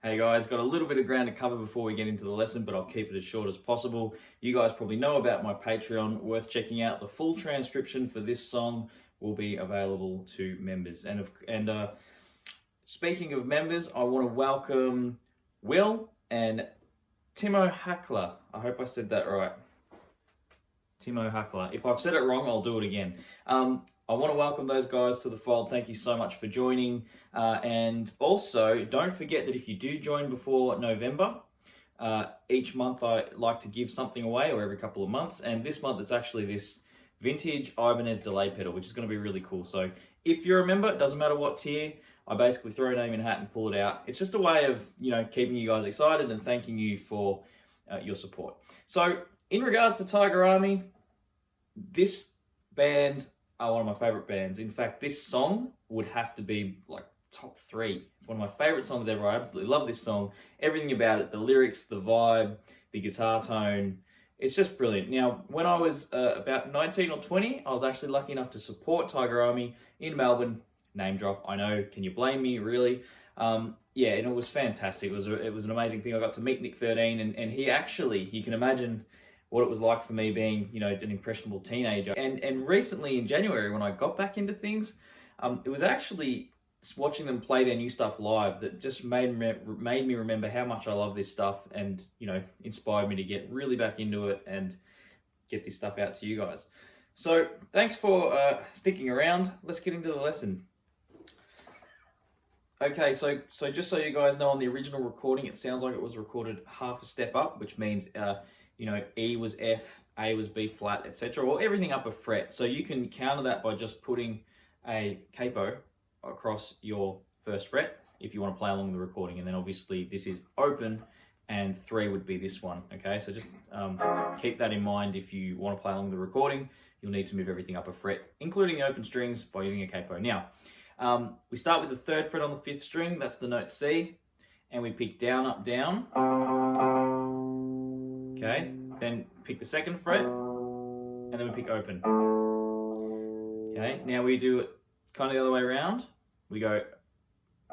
Hey guys, got a little bit of ground to cover before we get into the lesson, but I'll keep it as short as possible. You guys probably know about my Patreon, worth checking out. The full transcription for this song will be available to members. And speaking of members, I want to welcome Will and Timo Hackler. I hope I said that right. Timo Hackler. If I've said it wrong, I'll do it again. I want to welcome those guys to the fold. Thank you so much for joining. And also, don't forget that if you do join before November, each month I like to give something away, or every couple of months. And this month it's actually this vintage Ibanez delay pedal, which is going to be really cool. So if you're a member, it doesn't matter what tier, I basically throw a name in a hat and pull it out. It's just a way of, keeping you guys excited and thanking you for your support. So in regards to Tiger Army, this band are one of my favorite bands. In fact, this song would have to be like top 3. It's one of my favorite songs ever. I absolutely love this song. Everything about it, the lyrics, the vibe, the guitar tone, it's just brilliant. Now, when I was about 19 or 20, I was actually lucky enough to support Tiger Army in Melbourne. Name drop, I know. Can you blame me, really? Yeah, and it was fantastic. It was an amazing thing. I got to meet Nick 13, and he actually, you can imagine what it was like for me being, an impressionable teenager. And recently in January, when I got back into things, it was actually watching them play their new stuff live that just made me remember how much I love this stuff, and inspired me to get really back into it and get this stuff out to you guys. So thanks for sticking around. Let's get into the lesson. Okay, so just so you guys know, on the original recording, it sounds like it was recorded half a step up, which means E was F, A was B flat, etc. Well, everything up a fret. So you can counter that by just putting a capo across your first fret if you want to play along the recording. And then obviously this is open, and 3 would be this one. Okay, so just keep that in mind. If you want to play along the recording, you'll need to move everything up a fret, including the open strings, by using a capo. Now, we start with the 3rd fret on the 5th string. That's the note C, and we pick down, up, down. Okay, then pick the 2nd fret, and then we pick open. Okay, now we do it kind of the other way around. We go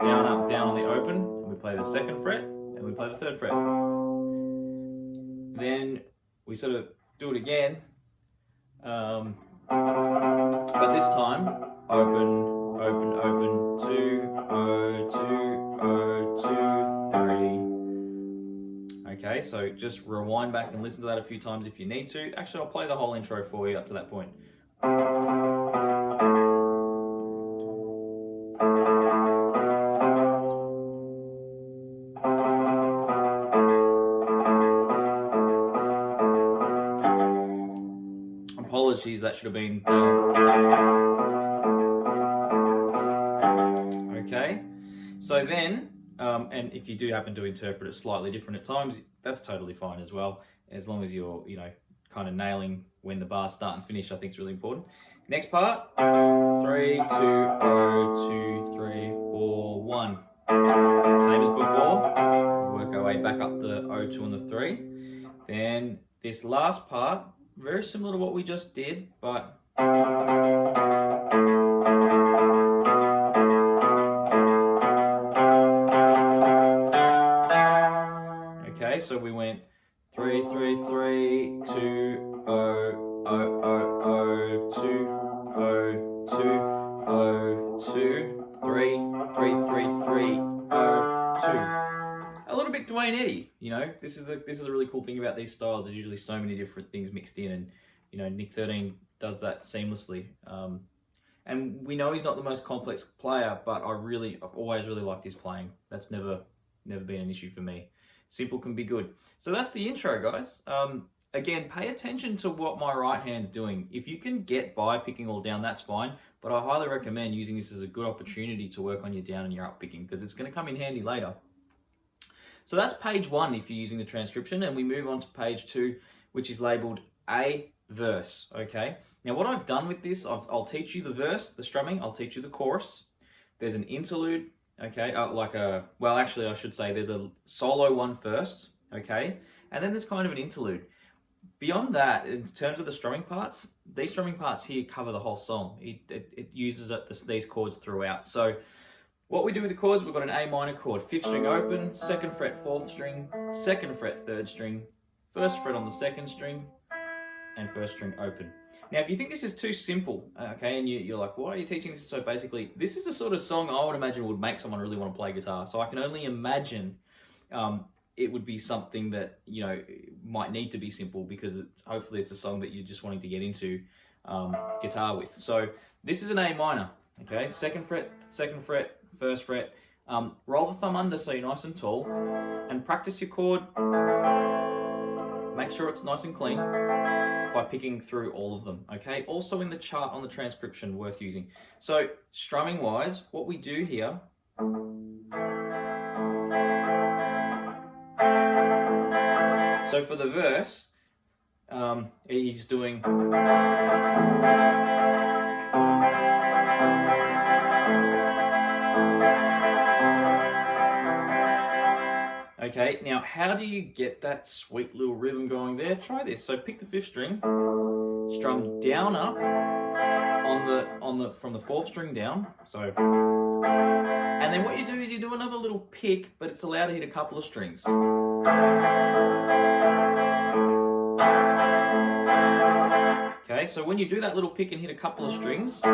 down, up, down on the open, and we play the 2nd fret, and we play the 3rd fret. Then we sort of do it again, but this time, open, open, open, 2, O, 2, O, 2, 3. Okay, so just rewind back and listen to that a few times if you need to. Actually, I'll play the whole intro for you up to that point. Apologies, that should have been okay. So then, and if you do happen to interpret it slightly different at times, that's totally fine as well, as long as you're, kind of nailing when the bars start and finish. I think it's really important. Next part, 3, 2, O, 2, 3, 4, 1. Same as before, work our way back up the O2 and the 3. Then this last part, very similar to what we just did, but okay, so we went 3, 3, 3, 2, O, O, O, O, 2, O, 2, O, 2, 3, 3, 3, 3, O, 2. A little bit Dwayne Eddy, you know. This is the really cool thing about these styles. There's usually so many different things mixed in, and you know, Nick 13 does that seamlessly. And we know he's not the most complex player, but I've always really liked his playing. That's never been an issue for me. Simple can be good. So that's the intro, guys. Again, pay attention to what my right hand's doing. If you can get by picking all down, that's fine. But I highly recommend using this as a good opportunity to work on your down and your up picking, because it's going to come in handy later. So that's page 1 if you're using the transcription, and we move on to page 2, which is labeled A verse. Okay. Now what I've done with this, I'll teach you the verse, the strumming. I'll teach you the chorus. There's an interlude. Okay, well, actually, I should say there's a solo one first, okay, and then there's kind of an interlude. Beyond that, in terms of the strumming parts, these strumming parts here cover the whole song. It uses these chords throughout. So what we do with the chords, we've got an A minor chord, 5th string open, 2nd fret 4th string, 2nd fret 3rd string, 1st fret on the 2nd string, and 1st string open. Now, if you think this is too simple, okay, and you're like, why are you teaching this so basically? This is the sort of song I would imagine would make someone really want to play guitar. So I can only imagine it would be something that, you know, might need to be simple, because hopefully it's a song that you're just wanting to get into guitar with. So this is an A minor, okay, 2nd fret, 1st fret. Roll the thumb under so you're nice and tall, and practice your chord. Make sure it's nice and clean by picking through all of them, okay? Also in the chart on the transcription, worth using. So strumming wise, what we do here, so for the verse, he's doing, okay, now how do you get that sweet little rhythm going there? Try this. So pick the 5th string, strum down up from the 4th string down. So, and then what you do is you do another little pick, but it's allowed to hit a couple of strings. Okay, so when you do that little pick and hit a couple of strings here,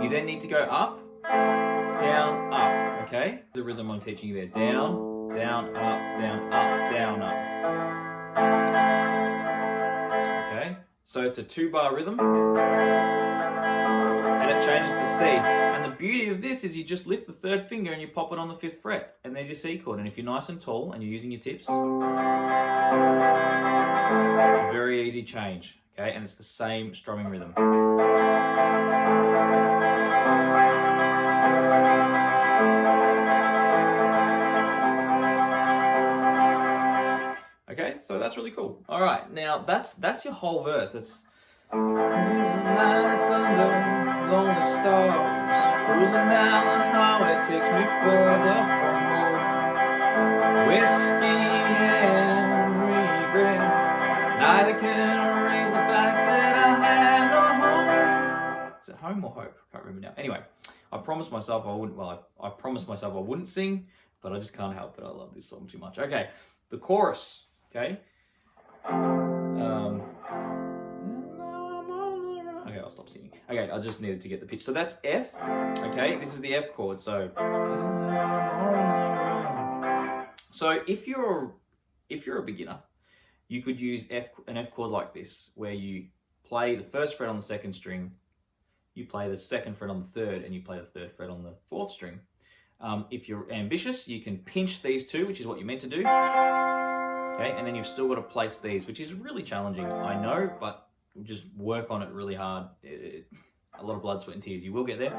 you then need to go up, down, up, okay? The rhythm I'm teaching you there, down, down, up, down, up, down, up. Okay, so it's a 2-bar rhythm, and it changes to C. And the beauty of this is you just lift the 3rd finger and you pop it on the 5th fret, and there's your C chord. And if you're nice and tall and you're using your tips, it's a very easy change, okay? And it's the same strumming rhythm. Okay, so that's really cool. All right, now that's your whole verse. That's nights under lonely stars, cruising down the highway takes me further from home. Whiskey and regret, neither can erase the fact that I had no home. Is it home or hope? I can't remember now. Anyway, I promised myself I wouldn't. Well, I promised myself I wouldn't sing, but I just can't help it. I love this song too much. Okay, the chorus. Okay. Okay, I'll stop singing. Okay, I just needed to get the pitch. So that's F. Okay, this is the F chord. So if you're a beginner, you could use an F chord like this, where you play the 1st fret on the 2nd string, you play the 2nd fret on the 3rd, and you play the 3rd fret on the 4th string. If you're ambitious, you can pinch these two, which is what you're meant to do. Okay, and then you've still got to place these, which is really challenging, I know, but just work on it really hard. A lot of blood, sweat, and tears. You will get there.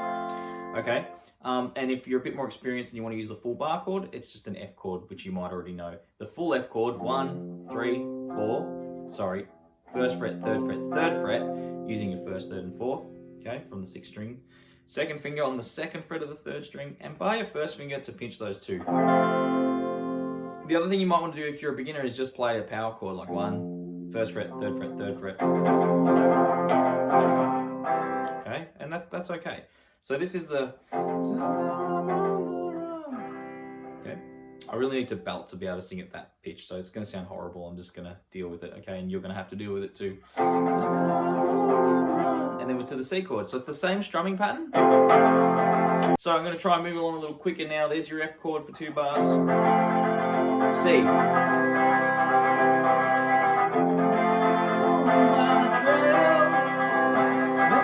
Okay, and if you're a bit more experienced and you want to use the full bar chord, it's just an F chord, which you might already know. The full F chord, 1, 3, 4, sorry, 1st fret, 3rd fret, 3rd fret, using your 1st, 3rd, and 4th, okay, from the 6th string. 2nd finger on the 2nd fret of the 3rd string, and by your 1st finger to pinch those two. The other thing you might want to do if you're a beginner is just play a power chord, like 1, 1st fret, 3rd fret, 3rd fret. Okay, and that's okay. So this is the... Okay, I really need to belt to be able to sing at that pitch, so it's going to sound horrible. I'm just going to deal with it, okay, and you're going to have to deal with it too. and then we're to the C chord. So it's the same strumming pattern. So I'm going to try and move along a little quicker now. There's your F chord for 2 bars. C.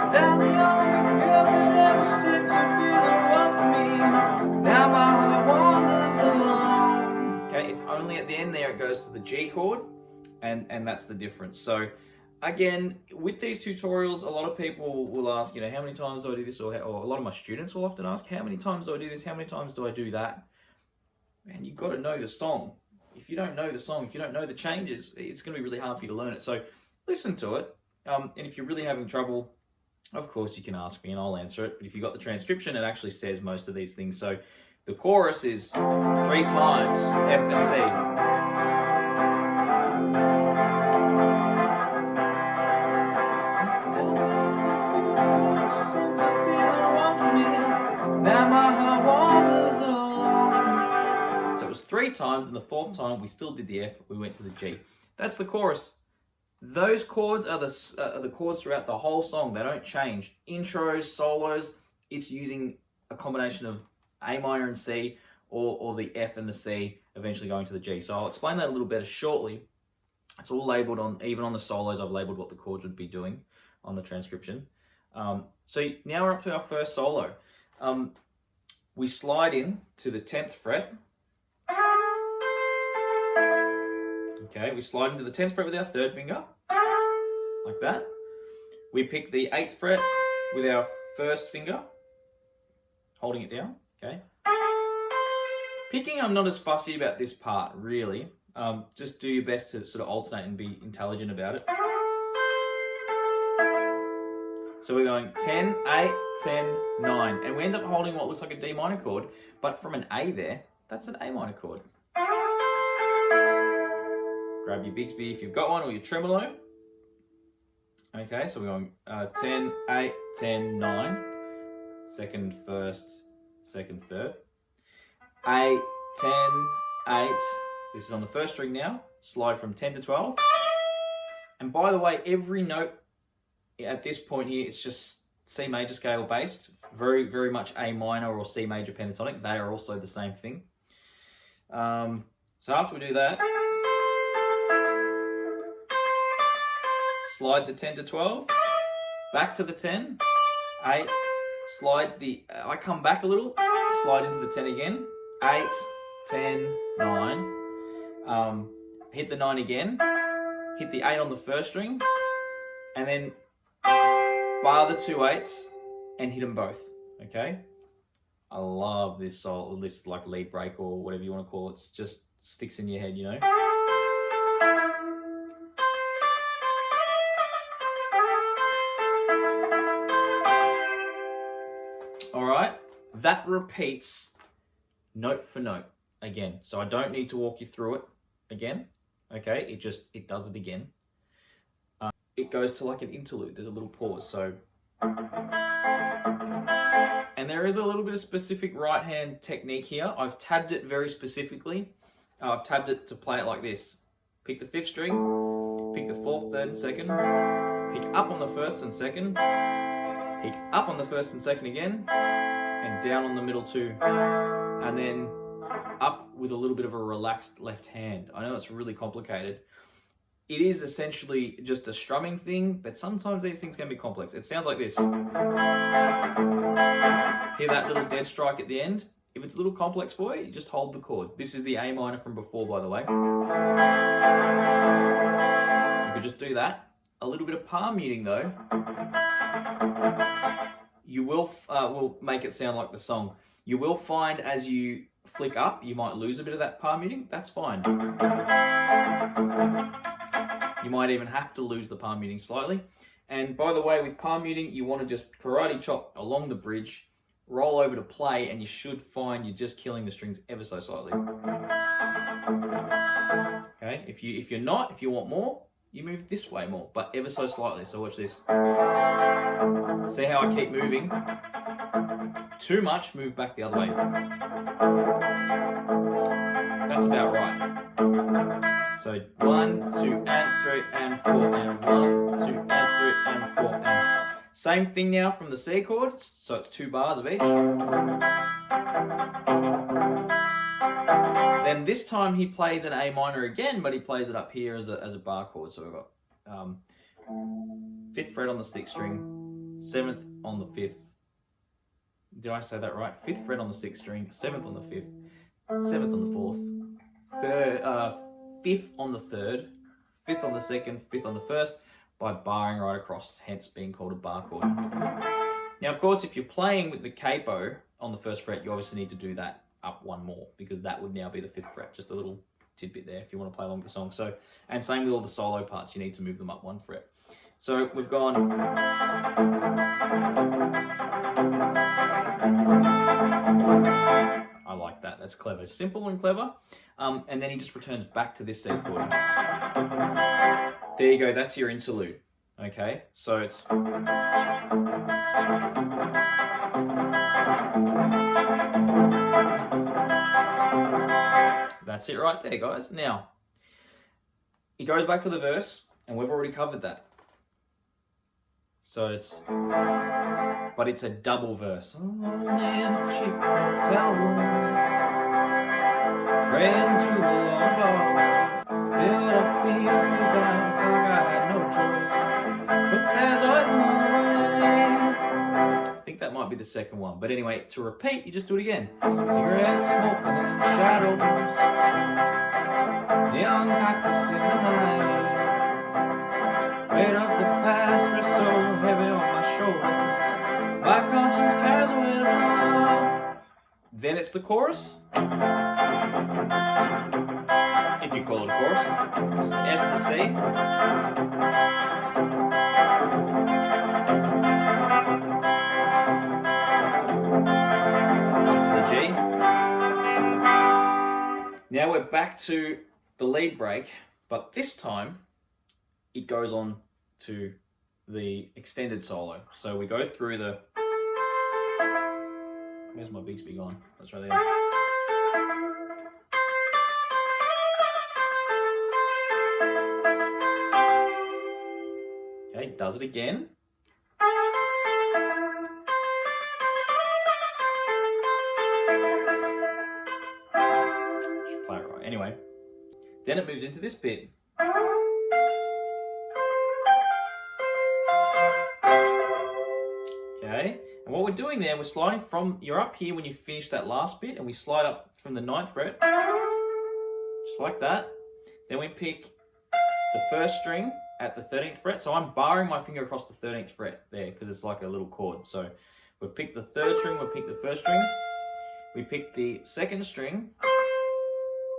Down the only girl that ever seemed to be the one for me. Now my heart wanders alone. Okay, it's only at the end there it goes to the G chord, and that's the difference. So again, with these tutorials, a lot of people will ask, you know, how many times do I do this? Or a lot of my students will often ask, how many times do I do this? How many times do I do that? Man, you've got to know the song. If you don't know the song, if you don't know the changes, it's going to be really hard for you to learn it. So listen to it. And if you're really having trouble, of course you can ask me and I'll answer it. But if you've got the transcription, it actually says most of these things. So the chorus is 3 times F and C. Now my heart wanders alone. So it was 3 times, and the 4th time we still did the F, we went to the G. That's the chorus. Those chords are the chords throughout the whole song. They don't change. Intros, solos, it's using a combination of A minor and C, or the F and the C, eventually going to the G. So I'll explain that a little better shortly. It's all labeled on, even on the solos, I've labeled what the chords would be doing on the transcription. So now we're up to our first solo. We slide in to the 10th fret. Okay, we slide into the 10th fret with our 3rd finger, like that. We pick the 8th fret with our 1st finger, holding it down, okay. Picking, I'm not as fussy about this part, really. Just do your best to sort of alternate and be intelligent about it. So we're going 10, 8, 10, 9, and we end up holding what looks like a D minor chord, but from an A there, that's an A minor chord. Grab your Bixby if you've got one, or your tremolo. Okay, so we're going 10, 8, 10, 9. 2nd, 1st, 2nd, 3rd. 8, 10, 8. This is on the 1st string now. Slide from 10 to 12. And by the way, every note at this point here, it's just C major scale based. Very, very much A minor or C major pentatonic. They are also the same thing. So after we do that, slide the 10 to 12, back to the 10, 8, slide the, I come back a little, slide into the 10 again, 8, 10, 9, hit the 9 again, hit the 8 on the 1st string, and then bar the 2 8s and hit them both, okay? I love this solo, this like lead break or whatever you want to call it. It's just sticks in your head, you know? All right, that repeats note for note again. So I don't need to walk you through it again, okay? It does it again. It goes to like an interlude. There's a little pause, so. And there is a little bit of specific right hand technique here. I've tabbed it very specifically. I've tabbed it to play it like this. Pick the 5th string, pick the 4th, 3rd, and 2nd, pick up on the 1st and 2nd, pick up on the 1st and 2nd again, and down on the middle 2, and then up with a little bit of a relaxed left hand. I know it's really complicated. It is essentially just a strumming thing, but sometimes these things can be complex. It sounds like this. Hear that little dead strike at the end? If it's a little complex for you, you just hold the chord. This is the A minor from before, by the way. You could just do that. A little bit of palm muting though. You will make it sound like the song. You will find as you flick up, you might lose a bit of that palm muting. That's fine. You might even have to lose the palm muting slightly. And by the way, with palm muting, you want to just karate chop along the bridge, roll over to play, and you should find you're just killing the strings ever so slightly. Okay, if you want more, you move this way more, but ever so slightly. So watch this. See how I keep moving? Too much, move back the other way. That's about right. So 1, 2, and 3, and 4, and 1, 2, and 3, and 4, and Same thing now from the C chord, so it's 2 bars of each. Then this time he plays an A minor again, but he plays it up here as a bar chord. So we've got 5th fret on the 6th string, 7th on the 5th. Did I say that right? 5th fret on the 6th string, 7th on the 5th, 7th on the 4th, 5th on the 3rd, 5th on the 2nd, 5th on the 1st, by barring right across, hence being called a bar chord. Now, of course, if you're playing with the capo on the 1st fret, you obviously need to do that up 1 more, because that would now be the 5th fret. Just a little tidbit there if you want to play along with the song. So, and same with all the solo parts, you need to move them up 1 fret. So we've gone. I like that. That's clever. Simple and clever. And then he just returns back to this C chord. There you go. That's your interlude. Okay. So it's. That's it right there, guys. Now, he goes back to the verse, and we've already covered that. So it's, but it's a double verse. Oh, man, cheap hotel room. Ran to the long bar. Did I feel as I had no choice? But there's always another way. I think that might be the second one. But anyway, to repeat, you just do it again. Cigarette smoking in shadows. Neon cactus in the night. Weight of the past rests so heavy on my shoulders. My conscience carries away the wrong. Then it's the chorus. If you call it a chorus. It's the F, the C. To the G. Now we're back to the lead break, but this time it goes on to the extended solo. So we go through the. Where's my Bigsby gone? That's right there. Okay, does it again. Should play it right. Anyway, then it moves into this bit. Okay, and what we're doing there, we're sliding from, you're up here when you finish that last bit, and we slide up from the 9th fret, just like that. Then we pick the 1st string at the 13th fret, so I'm barring my finger across the 13th fret there, because it's like a little chord. So we pick the 3rd string, we pick the 1st string, we pick the 2nd string,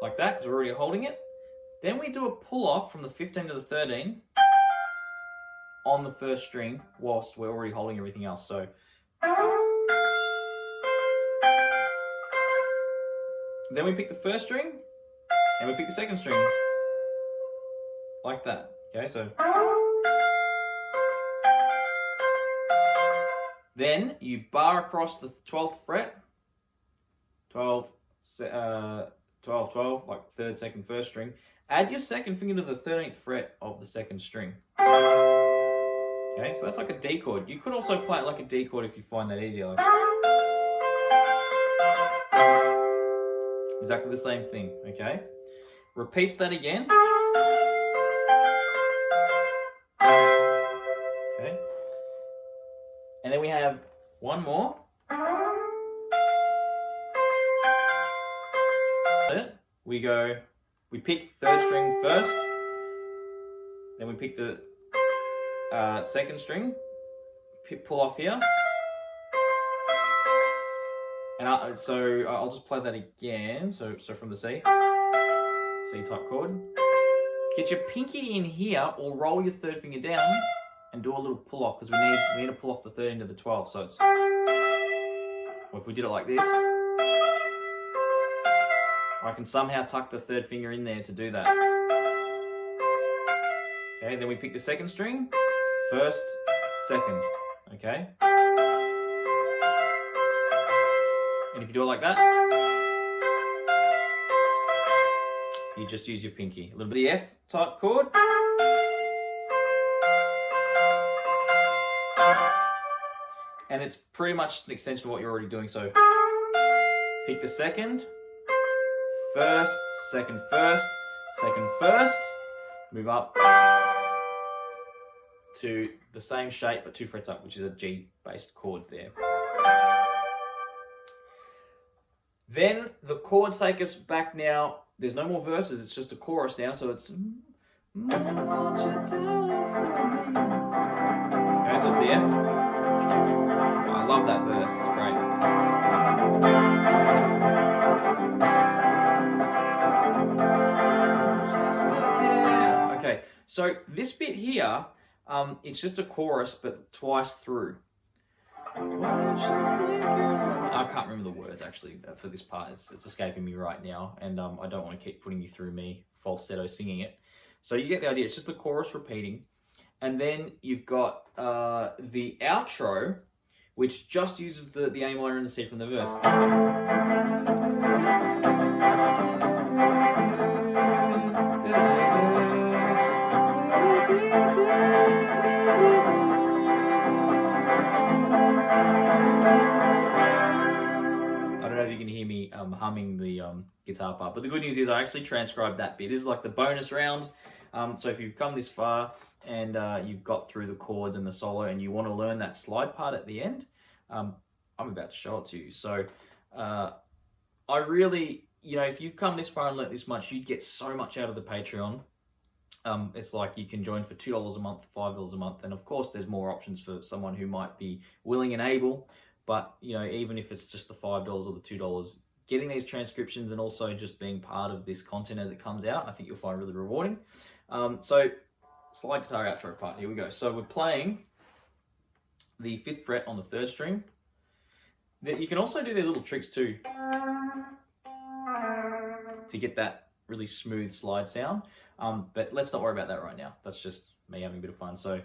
like that, because we're already holding it. Then we do a pull off from the 15 to the 13, on the 1st string whilst we're already holding everything else. So then we pick the 1st string and we pick the 2nd string like that. Okay, so then you bar across the 12th fret, 12, 12, like 3rd, 2nd, 1st string. Add your 2nd finger to the 13th fret of the 2nd string. Okay, so that's like a D chord. You could also play it like a D chord if you find that easier. Like exactly the same thing, okay? Repeats that again. Okay. And then we have one more. We pick 3rd string first, then we pick the 2nd string, pull off here, and I'll just play that again. So from the C type chord, get your pinky in here, or roll your 3rd finger down and do a little pull off, because we need to pull off the 3rd into the 12. So it's, or if we did it like this, I can somehow tuck the 3rd finger in there to do that. Okay, then we pick the 2nd string, 1st, 2nd, okay? And if you do it like that, you just use your pinky. A little bit of the F type chord. And it's pretty much an extension of what you're already doing. So pick the second, first, second, first, second, first, move up to the same shape but 2 frets up, which is a G-based chord there. Then the chords take us back now. There's no more verses, it's just a chorus now, so it's... Okay, so it's the F. Oh, I love that verse, it's great. Okay, so this bit here, it's just a chorus, but twice through. I can't remember the words actually for this part. It's escaping me right now, and I don't want to keep putting you through me falsetto singing it. So you get the idea. It's just the chorus repeating, and then you've got the outro, which just uses the A minor and the C from the verse. You can hear me humming the guitar part, but the good news is I actually transcribed that bit. This is like the bonus round. So if you've come this far and you've got through the chords and the solo and you want to learn that slide part at the end, I'm about to show it to you. So I really, if you've come this far and learnt this much, you'd get so much out of the Patreon. It's like you can join for $2 a month, $5 a month, and of course there's more options for someone who might be willing and able. But, even if it's just the $5 or the $2, getting these transcriptions and also just being part of this content as it comes out, I think you'll find really rewarding. So, slide guitar outro part, here we go. So we're playing the 5th fret on the 3rd string. You can also do these little tricks too to get that really smooth slide sound. But let's not worry about that right now. That's just me having a bit of fun. So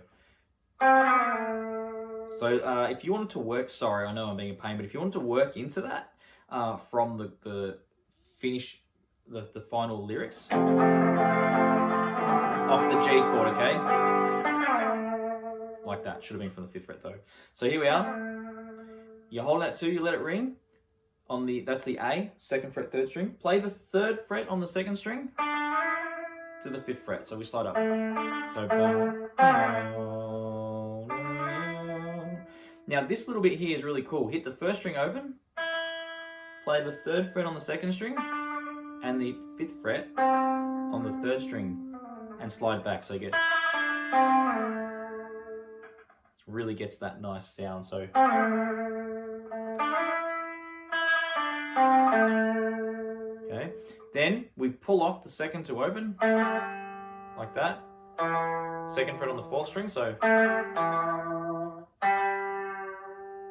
if you wanted to work, sorry, I know I'm being a pain, but if you wanted to work into that from the finish, the final lyrics off the G chord, okay? Like that. Should have been from the 5th fret though. So here we are. You hold that 2, you let it ring. That's the A, 2nd fret, 3rd string. Play the 3rd fret on the 2nd string to the 5th fret. So we slide up. So now this little bit here is really cool. Hit the 1st string open, play the 3rd fret on the 2nd string, and the 5th fret on the 3rd string, and slide back. So you get, it really gets that nice sound. So okay, then we pull off the 2nd to open, like that. 2nd fret on the 4th string, so.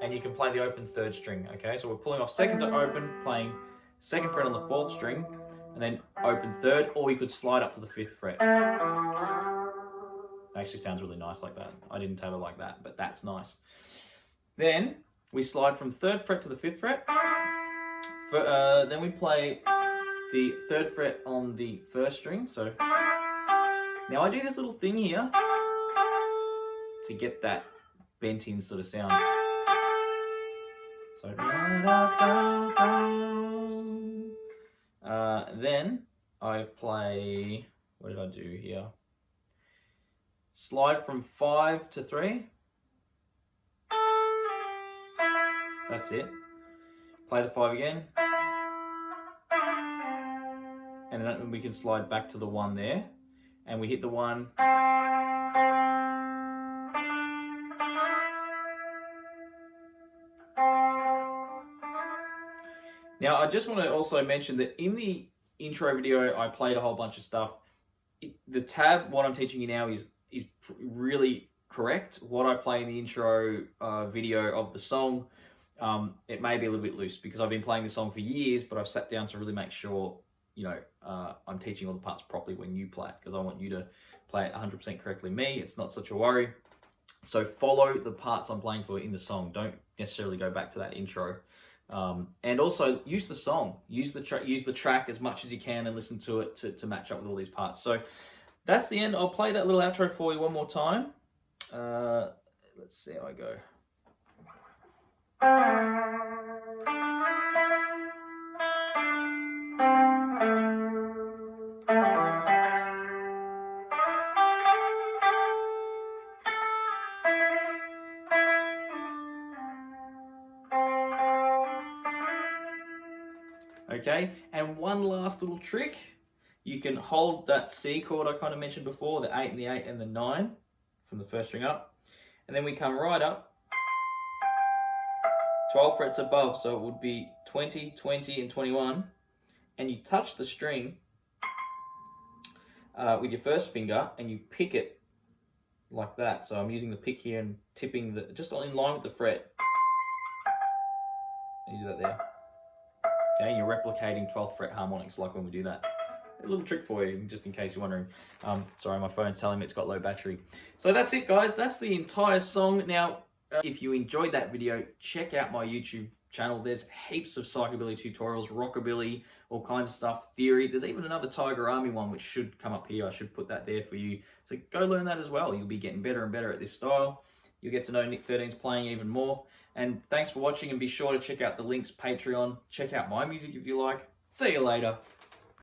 And you can play the open 3rd string, okay? So we're pulling off 2nd to open, playing 2nd fret on the 4th string, and then open 3rd, or we could slide up to the 5th fret. It actually sounds really nice like that. I didn't tell it like that, but that's nice. Then we slide from 3rd fret to the 5th fret. Then we play the 3rd fret on the 1st string. So now I do this little thing here to get that bent in sort of sound. So then I play, what did I do here? Slide from 5 to 3. That's it. Play the 5 again. And then we can slide back to the 1 there. And we hit the 1. Now, I just want to also mention that in the intro video, I played a whole bunch of stuff. The tab, what I'm teaching you now, is really correct. What I play in the intro video of the song, it may be a little bit loose because I've been playing the song for years, but I've sat down to really make sure, I'm teaching all the parts properly when you play it, because I want you to play it 100% correctly. Me, it's not such a worry. So follow the parts I'm playing for in the song. Don't necessarily go back to that intro. And also use the song, use the track as much as you can and listen to it to match up with all these parts. So that's the end. I'll play that little outro for you one more time. Let's see how I go. Okay, and one last little trick. You can hold that C chord I kind of mentioned before, the 8 and the 8 and the 9 from the first string up. And then we come right up 12 frets above, so it would be 20, 20, and 21. And you touch the string with your first finger and you pick it like that. So I'm using the pick here and tipping just in line with the fret. And you do that there. Okay, you're replicating 12th fret harmonics like when we do that. A little trick for you, just in case you're wondering. Sorry, my phone's telling me it's got low battery. So that's it, guys. That's the entire song. Now, if you enjoyed that video, check out my YouTube channel. There's heaps of psychobilly tutorials, rockabilly, all kinds of stuff, theory. There's even another Tiger Army one, which should come up here. I should put that there for you. So go learn that as well. You'll be getting better and better at this style. You'll get to know Nick 13's playing even more. And thanks for watching, and be sure to check out the links, Patreon. Check out my music if you like. See you later.